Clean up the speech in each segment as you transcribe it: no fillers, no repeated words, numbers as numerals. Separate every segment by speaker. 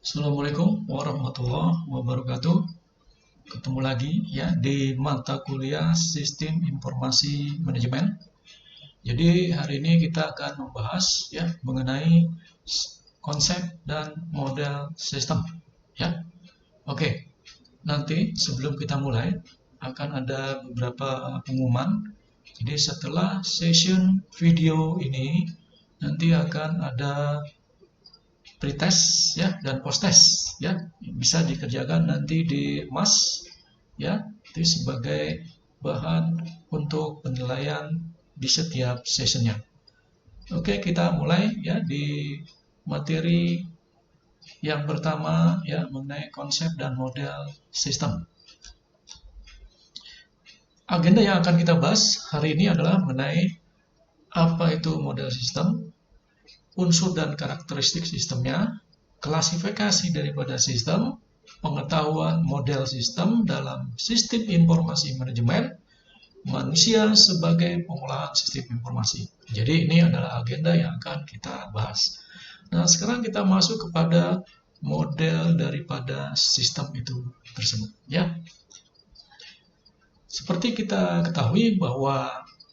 Speaker 1: Assalamualaikum warahmatullahi wabarakatuh. Ketemu lagi ya di mata kuliah Sistem Informasi Manajemen. Jadi hari ini kita akan membahas ya mengenai konsep dan model sistem ya. Oke. Nanti sebelum kita mulai akan ada beberapa pengumuman. Jadi setelah session video ini nanti akan ada pretest ya dan post-test ya, bisa dikerjakan nanti di MAS ya, itu sebagai bahan untuk penilaian di setiap sessionnya. Oke, kita mulai ya di materi yang pertama ya mengenai konsep dan model sistem. Agenda yang akan kita bahas hari ini adalah mengenai apa itu model sistem, unsur dan karakteristik sistemnya, klasifikasi daripada sistem, pengetahuan model sistem dalam sistem informasi manajemen, manusia sebagai pengolahan sistem informasi. Jadi ini adalah agenda yang akan kita bahas. Nah, sekarang kita masuk kepada model daripada sistem itu tersebut ya. Seperti kita ketahui bahwa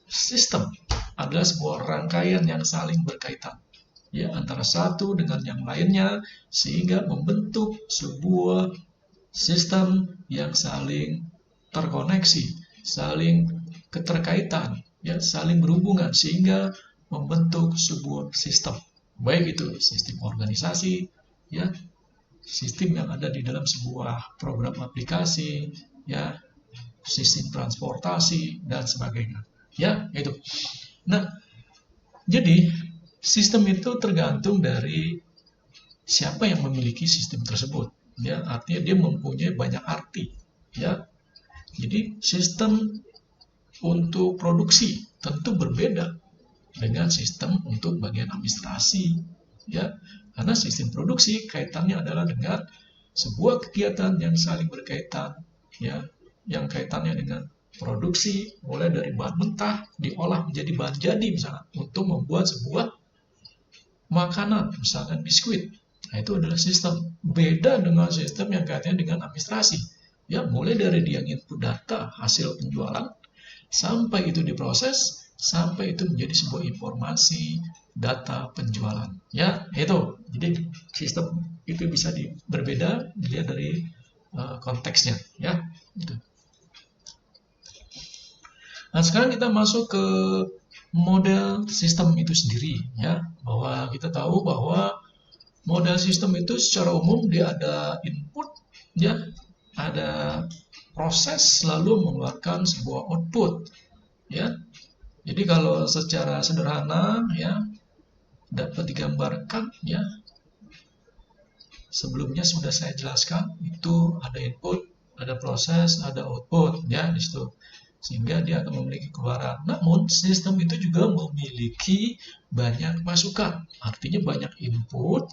Speaker 1: sistem adalah sebuah rangkaian yang saling berkaitan ya antara satu dengan yang lainnya sehingga membentuk sebuah sistem yang saling terkoneksi, saling keterkaitan, ya, saling berhubungan sehingga membentuk sebuah sistem. Baik itu sistem organisasi, ya, sistem yang ada di dalam sebuah program aplikasi, ya, sistem transportasi dan sebagainya. Ya, itu. Nah, jadi sistem itu tergantung dari siapa yang memiliki sistem tersebut. Ya, artinya dia mempunyai banyak arti. Ya, jadi sistem untuk produksi tentu berbeda dengan sistem untuk bagian administrasi. Ya, karena sistem produksi kaitannya adalah dengan sebuah kegiatan yang saling berkaitan. Ya, yang kaitannya dengan produksi mulai dari bahan mentah diolah menjadi bahan jadi misalnya untuk membuat sebuah makanan, misalkan biskuit. Nah, itu adalah sistem. Beda dengan sistem yang kaitannya dengan administrasi. Ya, mulai dari dia input data hasil penjualan, sampai itu diproses, sampai itu menjadi sebuah informasi data penjualan. Ya, itu. Jadi sistem itu bisa berbeda dilihat dari konteksnya. Ya, itu. Nah, sekarang kita masuk ke model sistem itu sendiri ya, bahwa kita tahu bahwa model sistem itu secara umum dia ada input ya, ada proses lalu mengeluarkan sebuah output ya. Jadi kalau secara sederhana ya dapat digambarkan ya, sebelumnya sudah saya jelaskan itu ada input, ada proses, ada output ya di situ. Sehingga dia akan memiliki keluaran. Namun sistem itu juga memiliki banyak masukan, artinya banyak input,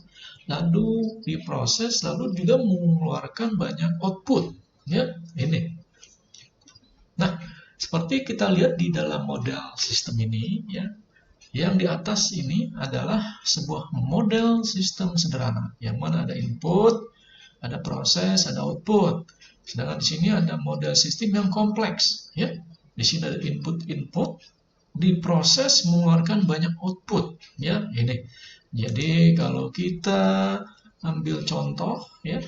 Speaker 1: lalu diproses, lalu juga mengeluarkan banyak output. Ya, ini. Nah, seperti kita lihat di dalam model sistem ini, ya, yang di atas ini adalah sebuah model sistem sederhana, yang mana ada input, ada proses, ada output. Sedangkan di sini ada model sistem yang kompleks, ya. Di sini ada input, diproses mengeluarkan banyak output, ya. Ini. Jadi kalau kita ambil contoh, ya.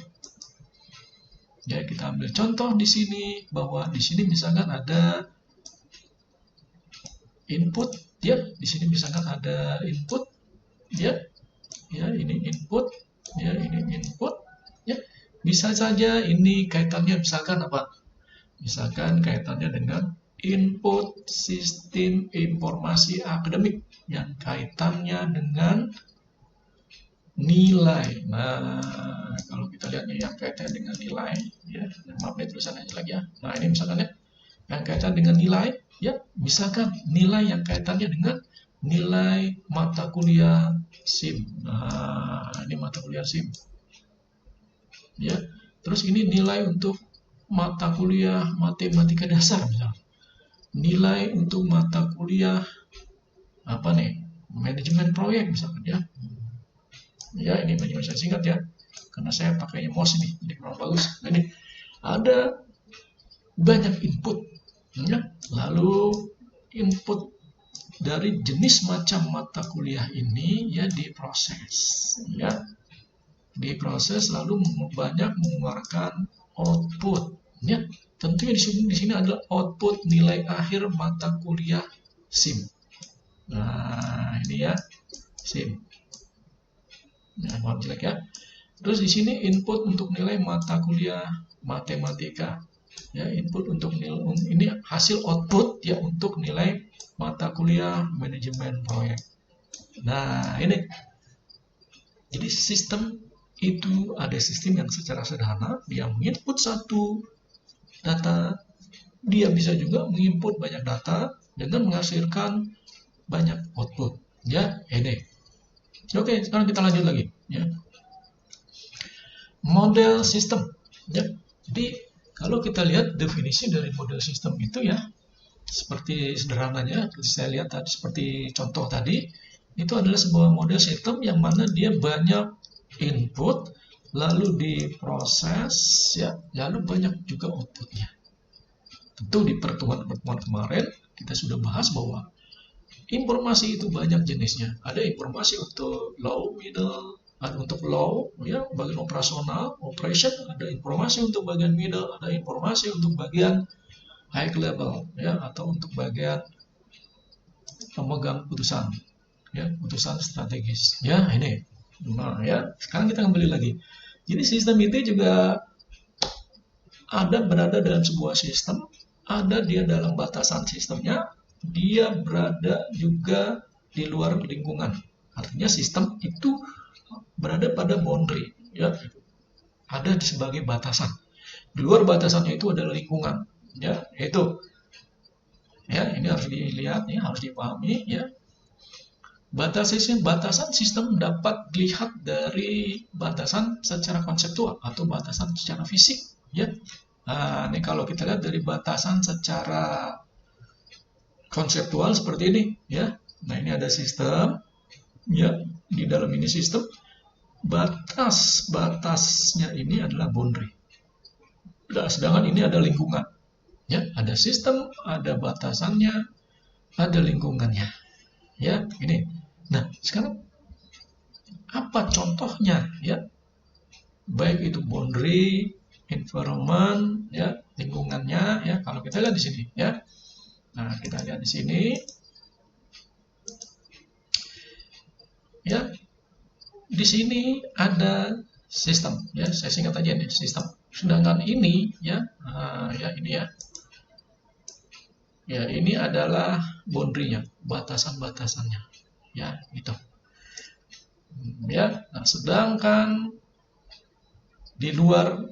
Speaker 1: Ya, kita ambil contoh di sini bahwa di sini misalkan ada input, ya. Di sini misalkan ada input, ya. Ya, ini input, ya, ini input, ya. Bisa saja ini kaitannya misalkan apa? Misalkan kaitannya dengan input sistem informasi akademik yang kaitannya dengan nilai. Nah, kalau kita lihat yang kaitannya dengan nilai, ya, maaf nih tulisannya lagi ya. Nah, ini misalkan ya, yang kaitan dengan nilai, ya, misalkan nilai yang kaitannya dengan nilai mata kuliah SIM. Nah, ini mata kuliah SIM. Ya, terus ini nilai untuk mata kuliah matematika dasar misalnya. Nilai untuk mata kuliah apa nih? Manajemen proyek misalkan ya. Ya, ini manajemen singkat ya. karena saya pakainya mouse ini, jadi kurang bagus. Nah, ini ada banyak input, ya. Lalu input dari jenis macam mata kuliah ini ya diproses, ya, diproses lalu banyak mengeluarkan output, ya. Tentunya di sini adalah output nilai akhir mata kuliah SIM. Nah, ini ya SIM. Nah, maaf jelek ya. Terus di sini input untuk nilai mata kuliah matematika. Ya, input untuk nilai ini hasil output ya untuk nilai mata kuliah manajemen proyek. Nah, ini. Jadi sistem itu ada sistem yang secara sederhana dia menginput satu data, dia bisa juga menginput banyak data dengan menghasilkan banyak output. Ya, ini. Oke, sekarang kita lanjut lagi. Ya. Model sistem. Ya. Jadi kalau kita lihat definisi dari model sistem itu ya, seperti sederhananya, saya lihat tadi seperti contoh tadi, itu adalah sebuah model sistem yang mana dia banyak input, lalu diproses, ya, lalu banyak juga outputnya. Tentu di pertemuan kemarin kita sudah bahas bahwa informasi itu banyak jenisnya. Ada informasi untuk low, middle, ada untuk low, ya, bagian operasional, operation, ada informasi untuk bagian middle, ada informasi untuk bagian high level, ya, atau untuk bagian pemegang putusan, ya, putusan strategis. Ya, ini. Nah, ya, sekarang kita kembali lagi. Jadi sistem itu juga berada dalam sebuah sistem, ada dia dalam batasan sistemnya, dia berada juga di luar lingkungan. Artinya sistem itu berada pada boundary, ya, ada di sebagai batasan. Di luar batasannya itu adalah lingkungan, ya, itu. Ya, ini harus dilihat, ya, harus dipahami, ya. Batasan sistem dapat dilihat dari batasan secara konseptual atau batasan secara fisik, ya. Nah, ini kalau kita lihat dari batasan secara konseptual seperti ini, ya. Nah, ini ada sistem, ya. Di dalam ini sistem, batasnya ini adalah boundary. Nah, sedangkan ini ada lingkungan, ya. Ada sistem, ada batasannya, ada lingkungannya, ya. Ini. Nah, sekarang apa contohnya, ya? Baik itu boundary, environment, ya, lingkungannya, ya. Kalau kita lihat di sini, ya. Nah, kita lihat di sini, ya. Di sini ada sistem, ya. Saya singkat aja nih, sistem. Sedangkan ini, ya, ya ini ya. Ya, ini adalah boundary-nya, batasan-batasannya, ya, gitu. Ya, nah, sedangkan di luar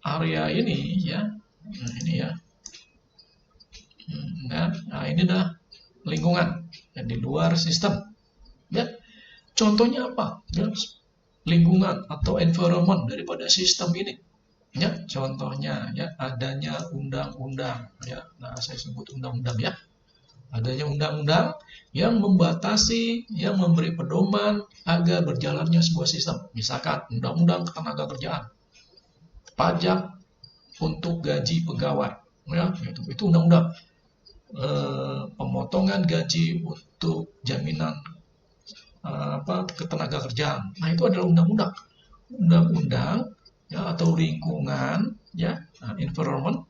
Speaker 1: area ini, ya, nah ini ya. Nah, ini adalah lingkungan yang di luar sistem. Ya, contohnya apa? Ya, lingkungan atau environment daripada sistem ini. Ya, contohnya ya adanya undang-undang. Ya, nah saya sebut undang-undang ya. Adanya undang-undang yang membatasi, yang memberi pedoman agar berjalannya sebuah sistem. Misalkan undang-undang ketenagakerjaan, pajak untuk gaji pegawai, ya, itu undang-undang. Pemotongan gaji untuk jaminan ketenagakerjaan. Nah, itu adalah undang-undang, ya, atau lingkungan, ya, environment,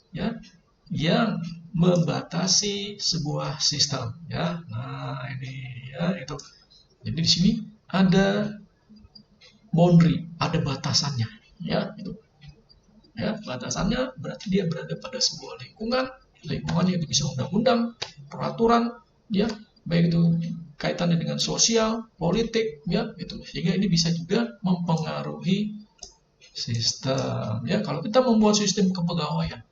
Speaker 1: ya, yang membatasi sebuah sistem, ya. Nah, ini ya itu. Jadi di sini ada boundary, ada batasannya, ya, itu. Ya, batasannya berarti dia berada pada sebuah lingkungannya itu bisa undang-undang, peraturan, ya, baik itu kaitannya dengan sosial, politik, ya, itu. Sehingga ini bisa juga mempengaruhi sistem, ya. Kalau kita membuat sistem kepegawaian,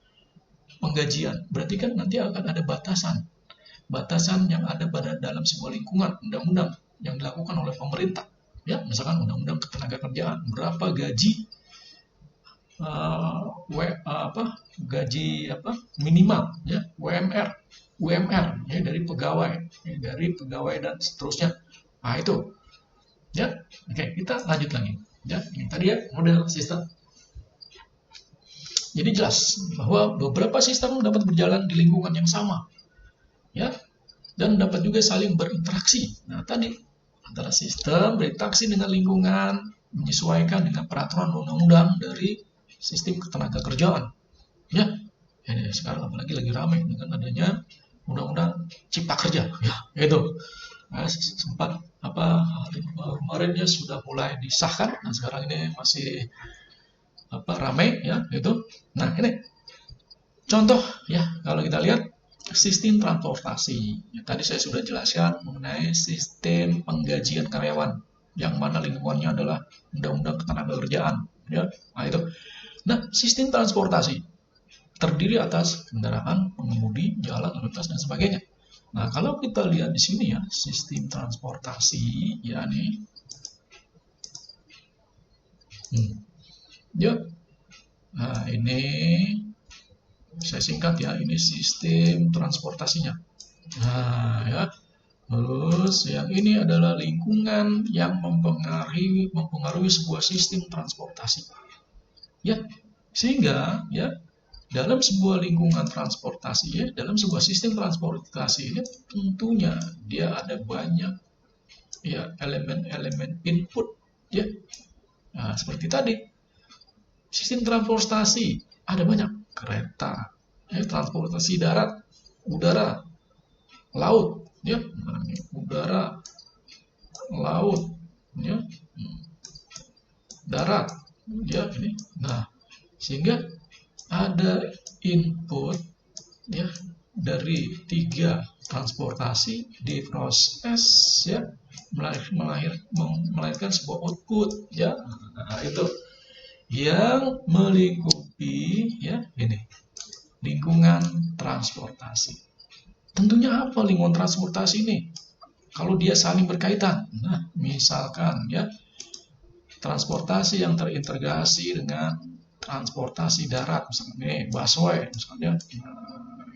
Speaker 1: penggajian, berarti kan nanti akan ada batasan yang ada pada dalam sebuah lingkungan undang-undang yang dilakukan oleh pemerintah, ya. Misalkan undang-undang ketenagakerjaan, berapa gaji gaji minimal, ya, UMR ya, dari pegawai dan seterusnya. Nah, itu, ya. Oke, kita lanjut lagi. Ya, ini tadi ya model sistem. Jadi jelas bahwa beberapa sistem dapat berjalan di lingkungan yang sama, ya, dan dapat juga saling berinteraksi. Nah, tadi antara sistem berinteraksi dengan lingkungan menyesuaikan dengan peraturan undang-undang dari sistem ketenaga kerjaan. Ya, ini sekarang apalagi lagi ramai dengan adanya undang-undang cipta kerja. Ya, itu. Nah, sempat kemarinnya sudah mulai disahkan. Nah, sekarang ini masih ramai ya itu. Nah, ini contoh ya kalau kita lihat sistem transportasi. Ya, tadi saya sudah jelaskan mengenai sistem penggajian karyawan yang mana lingkungannya adalah undang-undang ketenagakerjaan ya. Nah, itu. Nah, sistem transportasi terdiri atas kendaraan, pengemudi, jalan, lalu lintas dan sebagainya. Nah, kalau kita lihat di sini ya, sistem transportasi ya nih. Ya. Nah, ini saya singkat ya, ini sistem transportasinya. Nah, ya. Terus yang ini adalah lingkungan yang mempengaruhi sebuah sistem transportasi. Ya, sehingga ya dalam sebuah lingkungan transportasi ya, dalam sebuah sistem transportasi ini tentunya dia ada banyak ya elemen-elemen input ya. Nah, seperti tadi sistem transportasi ada banyak kereta, ya, transportasi darat, udara, laut, ya, udara, laut, ya, darat, ya ini. Nah, sehingga ada input ya dari 3 transportasi diproses ya melahirkan sebuah output ya. Nah, itu yang melingkupi ya ini lingkungan transportasi. Tentunya apa lingkungan transportasi ini? Kalau dia saling berkaitan. Nah, misalkan ya transportasi yang terintegrasi dengan transportasi darat, misalnya busway, misalnya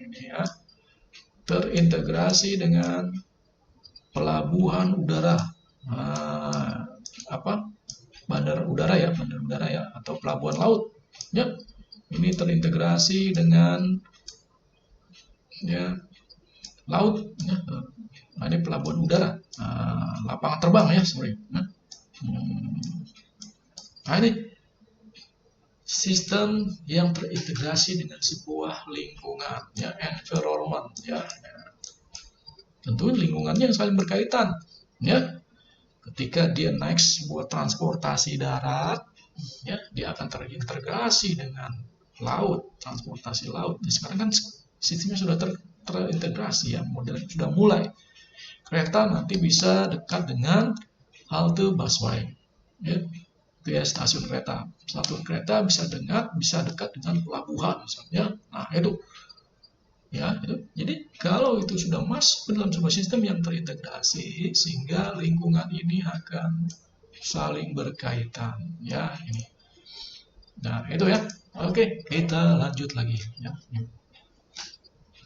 Speaker 1: ini ya, terintegrasi dengan pelabuhan udara, bandar udara ya, atau pelabuhan laut, ya, ini terintegrasi dengan ya laut, ya. Nah, ini pelabuhan udara, lapangan terbang ya, sorry. Nah, ini sistem yang terintegrasi dengan sebuah lingkungan ya, environment ya. Tentu lingkungannya yang saling berkaitan ya. Ketika dia naik sebuah transportasi darat ya, dia akan terintegrasi dengan laut, transportasi laut. Nah, sekarang kan sistemnya sudah terintegrasi ya, modelnya sudah mulai. Kereta nanti bisa dekat dengan halte busway ya. Ya, stasiun kereta, bisa dekat dengan pelabuhan misalnya. Nah, itu ya itu. Jadi kalau itu sudah masuk ke dalam sebuah sistem yang terintegrasi sehingga lingkungan ini akan saling berkaitan ya ini. Nah, itu ya. Oke, kita lanjut lagi ya.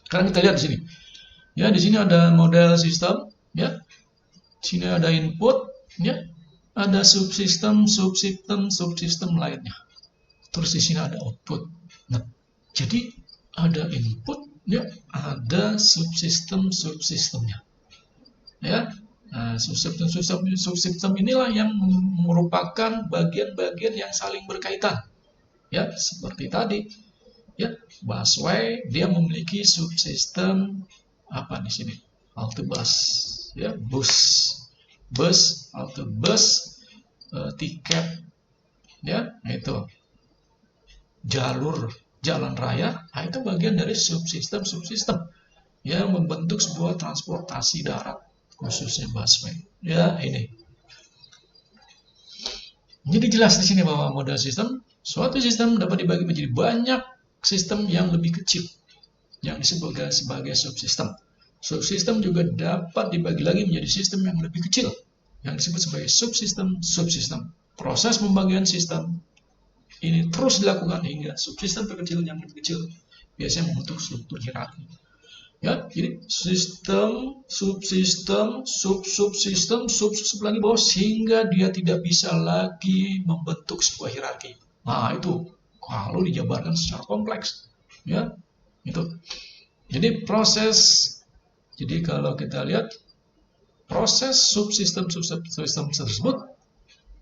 Speaker 1: Sekarang kita lihat di sini. Ya, di sini ada model sistem ya. Di sini ada input ya. Ada subsistem lainnya. Terus di sini ada output. Nah, jadi ada input, ya, ada subsistemnya. Ya, nah, subsistem inilah yang merupakan bagian-bagian yang saling berkaitan. Ya, seperti tadi. Ya, busway dia memiliki subsistem apa di sini? Halte bus, ya, halte bus, tiket ya, itu jalur jalan raya. Nah, itu bagian dari subsistem yang membentuk sebuah transportasi darat khususnya busway ya ini. Jadi jelas di sini bahwa model sistem, suatu sistem dapat dibagi menjadi banyak sistem yang lebih kecil yang disebut sebagai subsistem. Subsistem juga dapat dibagi lagi menjadi sistem yang lebih kecil yang disebut sebagai subsistem. Proses pembagian sistem ini terus dilakukan hingga subsistem terkecil yang lebih kecil biasanya membentuk struktur hierarki. Ya, jadi sistem, subsistem, sub-subsistem, sub-sub lagi bawah sehingga dia tidak bisa lagi membentuk sebuah hierarki. Nah, itu kalau dijabarkan secara kompleks, ya, itu. Jadi kalau kita lihat proses subsistem tersebut,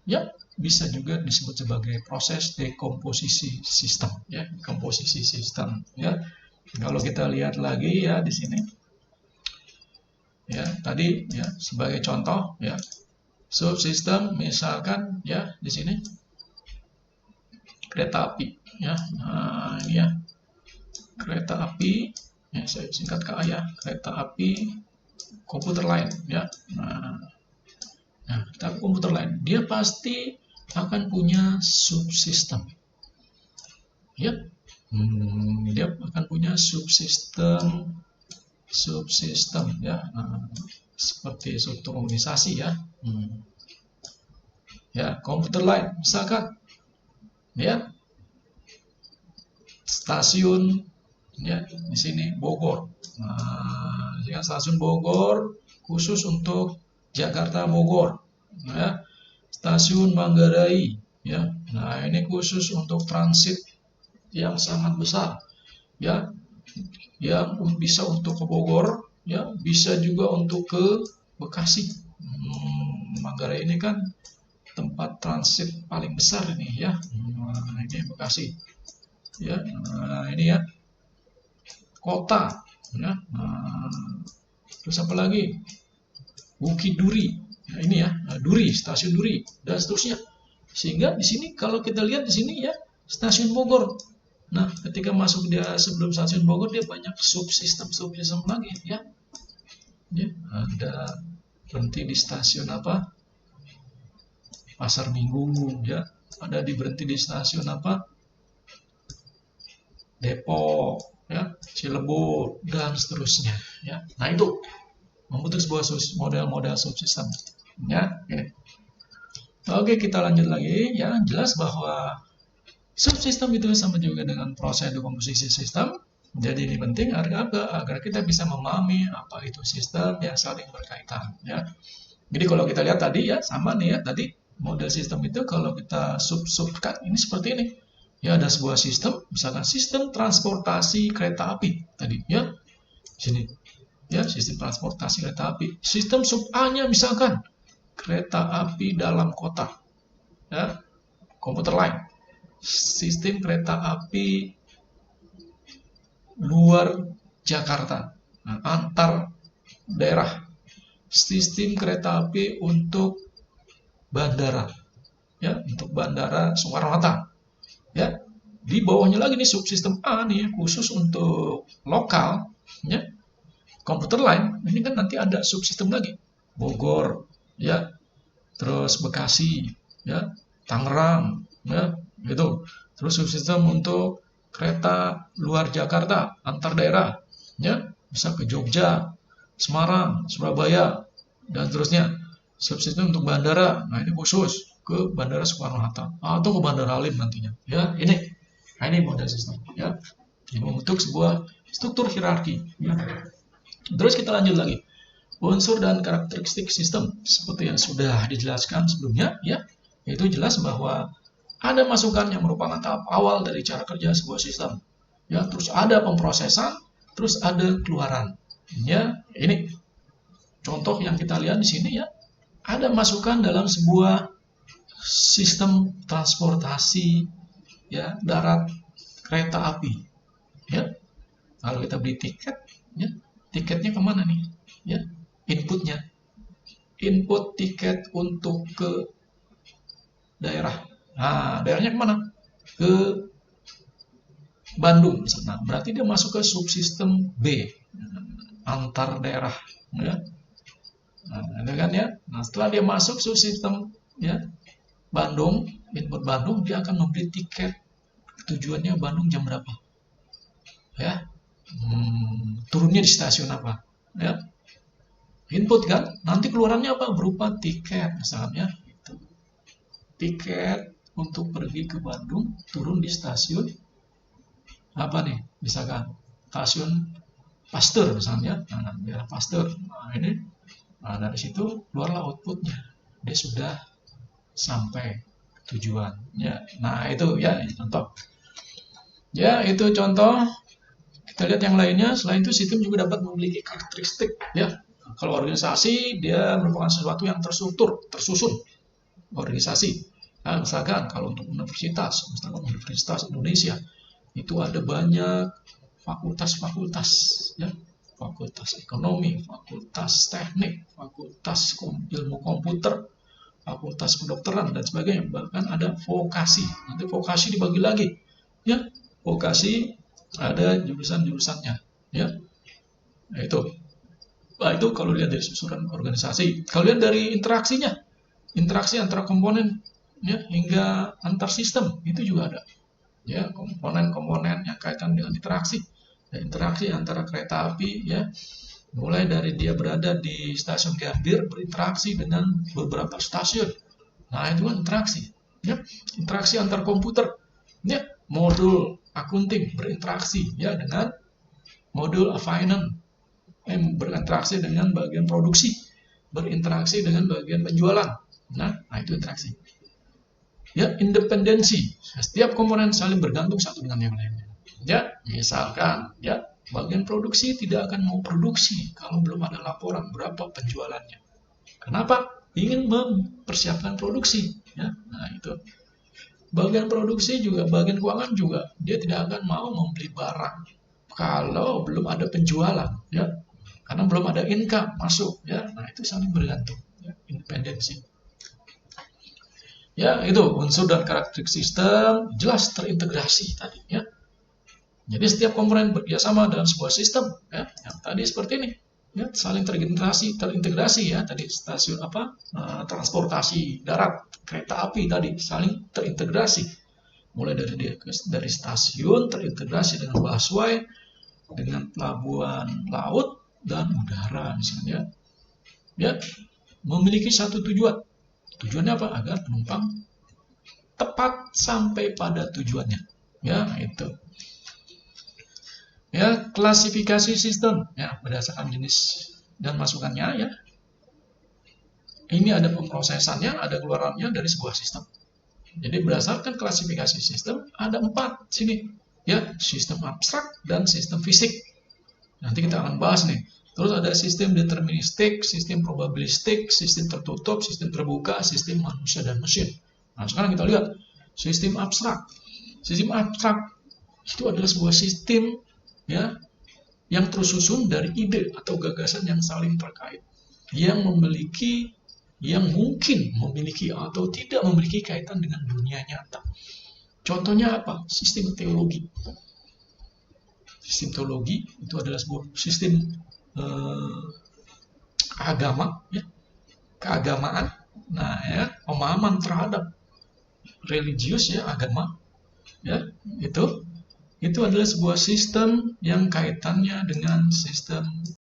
Speaker 1: ya, bisa juga disebut sebagai proses dekomposisi sistem, ya, komposisi sistem, ya. Kalau kita lihat lagi ya di sini, ya tadi ya sebagai contoh ya subsistem misalkan ya di sini kereta api ya, nah ini ya kereta api ya saya singkat KA ya, kereta api komputer lain ya, nah kereta api komputer lain dia pasti akan punya subsistem ya. Dia akan punya subsistem ya, seperti struktur organisasi ya. Ya, komputer lain misalkan ya stasiun ya di sini Bogor. Nah, stasiun Bogor khusus untuk Jakarta Bogor. Ya, stasiun Manggarai ya. Nah, ini khusus untuk transit yang sangat besar ya, yang bisa untuk ke Bogor ya, bisa juga untuk ke Bekasi. Manggarai ini kan tempat transit paling besar ini ya. Nah, ini Bekasi ya. Nah, ini ya kota ya. Nah, terus apa lagi, Bukit Duri ya, ini ya Duri, stasiun Duri dan seterusnya. Sehingga di sini kalau kita lihat di sini ya stasiun Bogor. Nah, ketika masuk dia sebelum stasiun Bogor dia banyak subsistem lagi ya. Ya, ada berhenti di stasiun apa? Pasar Minggu ya. Ada berhenti di stasiun apa? Depok ya, Cilegon dan seterusnya ya. Nah, itu membentuk sebuah model-model subsistem ya. Ini. Oke, kita lanjut lagi ya. Jelas bahwa subsistem itu sama juga dengan proses dekomposisi sistem. Jadi ini penting agar kita bisa memahami apa itu sistem yang saling berkaitan ya. Jadi kalau kita lihat tadi ya sama nih ya, tadi model sistem itu kalau kita sub-subkan ini seperti ini. Ya, ada sebuah sistem, misalkan sistem transportasi kereta api tadi ya. Sini. Ya, sistem transportasi kereta api. Sistem sub A-nya misalkan kereta api dalam kota. Ya, komuter lain. Sistem kereta api luar Jakarta, nah, antar daerah. Sistem kereta api untuk bandara, ya, untuk bandara Soekarno-Hatta, ya. Di bawahnya lagi nih subsistem A nih khusus untuk lokal, ya. Komputer lain, ini kan nanti ada subsistem lagi, Bogor, ya, terus Bekasi, ya, Tangerang, ya, gitu. Terus subsistem untuk kereta luar Jakarta, antar daerah, ya, bisa ke Jogja, Semarang, Surabaya, dan seterusnya. Subsistem untuk bandara, nah ini khusus ke Bandara Soekarno-Hatta atau ke Bandara Halim nantinya, ya. Ini model sistem, ya. Ini membentuk sebuah struktur hierarki, ya. Terus kita lanjut lagi. Unsur dan karakteristik sistem seperti yang sudah dijelaskan sebelumnya ya, yaitu jelas bahwa ada masukan yang merupakan tahap awal dari cara kerja sebuah sistem. Ya, terus ada pemrosesan, terus ada keluaran. Ya, ini contoh yang kita lihat di sini ya. Ada masukan dalam sebuah sistem transportasi ya darat kereta api. Ya. Kalau kita beli tiket, ya, tiketnya kemana nih? Ya, inputnya, input tiket untuk ke daerah. Nah, daerahnya kemana? Ke Bandung misalnya. Berarti dia masuk ke subsistem B, antar daerah, ya. Nah, itu kan ya. Nah, setelah dia masuk subsistem ya Bandung, input Bandung, dia akan membeli tiket tujuannya Bandung jam berapa, ya. Turunnya di stasiun apa, ya. Input kan, nanti keluarannya apa? Berupa tiket misalnya. Tiket untuk pergi ke Bandung, turun di stasiun apa nih? Misalkan stasiun Pasteur misalnya, nah, daerah Pasteur. Nah, ini, nah, dari situ keluarlah outputnya. Dia sudah sampai tujuan. Ya, nah itu ya contoh. Ya, itu contoh. Kita lihat yang lainnya. Selain itu, sistem juga dapat memiliki karakteristik. Ya, kalau organisasi dia merupakan sesuatu yang terstruktur, tersusun. Organisasi. Nah, misalkan kalau untuk misalkan Universitas Indonesia itu ada banyak fakultas-fakultas, ya, fakultas ekonomi, fakultas teknik, fakultas ilmu komputer, fakultas kedokteran dan sebagainya. Bahkan ada vokasi. Nanti vokasi dibagi lagi, ya, vokasi ada jurusan-jurusannya, ya. Nah, itu kalau lihat dari susunan organisasi. Kalau lihat dari interaksinya, interaksi antara komponen, ya, hingga antar sistem itu juga ada, ya, komponen-komponen yang kaitan dengan interaksi. Dan interaksi antara kereta api, ya, mulai dari dia berada di stasiun Gambir berinteraksi dengan beberapa stasiun. Nah, itu kan interaksi, ya. Interaksi antar komputer, ya, modul akunting berinteraksi, ya, dengan modul finance, berinteraksi dengan bagian produksi, berinteraksi dengan bagian penjualan. Nah itu interaksi. Ya, independensi. Setiap komponen saling bergantung satu dengan yang lainnya. Ya, misalkan, ya, bagian produksi tidak akan mau produksi kalau belum ada laporan berapa penjualannya. Kenapa? Ingin mempersiapkan produksi. Ya, nah itu. Bagian produksi juga, bagian keuangan juga, dia tidak akan mau membeli barang kalau belum ada penjualan. Ya, karena belum ada income masuk. Ya, nah itu saling bergantung. Ya, independensi. Ya, itu unsur dan karakteristik sistem jelas terintegrasi tadi, ya. Jadi setiap komponen bekerjasama dalam sebuah sistem, ya, yang tadi seperti ini, ya, saling terintegrasi, ya, tadi stasiun transportasi darat, kereta api tadi saling terintegrasi, mulai dari stasiun terintegrasi dengan busway, dengan pelabuhan laut dan udara misalnya, ya, memiliki satu tujuan. Tujuannya apa? Agar penumpang tepat sampai pada tujuannya. Ya, itu. Ya, klasifikasi sistem, ya, berdasarkan jenis dan masukannya, ya. Ini ada pemrosesannya, ada keluarannya dari sebuah sistem. Jadi berdasarkan klasifikasi sistem ada 4 sini. Ya, sistem abstrak dan sistem fisik. Nanti kita akan bahas nih. Terus ada sistem deterministik, sistem probabilistik, sistem tertutup, sistem terbuka, sistem manusia dan mesin. Nah, sekarang kita lihat sistem abstrak. Sistem abstrak itu adalah sebuah sistem, ya, yang tersusun dari ide atau gagasan yang saling terkait, yang mungkin memiliki atau tidak memiliki kaitan dengan dunia nyata. Contohnya apa? Sistem teologi. Sistem teologi itu adalah sebuah sistem agama, ya, keagamaan. Nah, ya, pemahaman terhadap religius, ya, agama, ya, itu adalah sebuah sistem yang kaitannya dengan sistem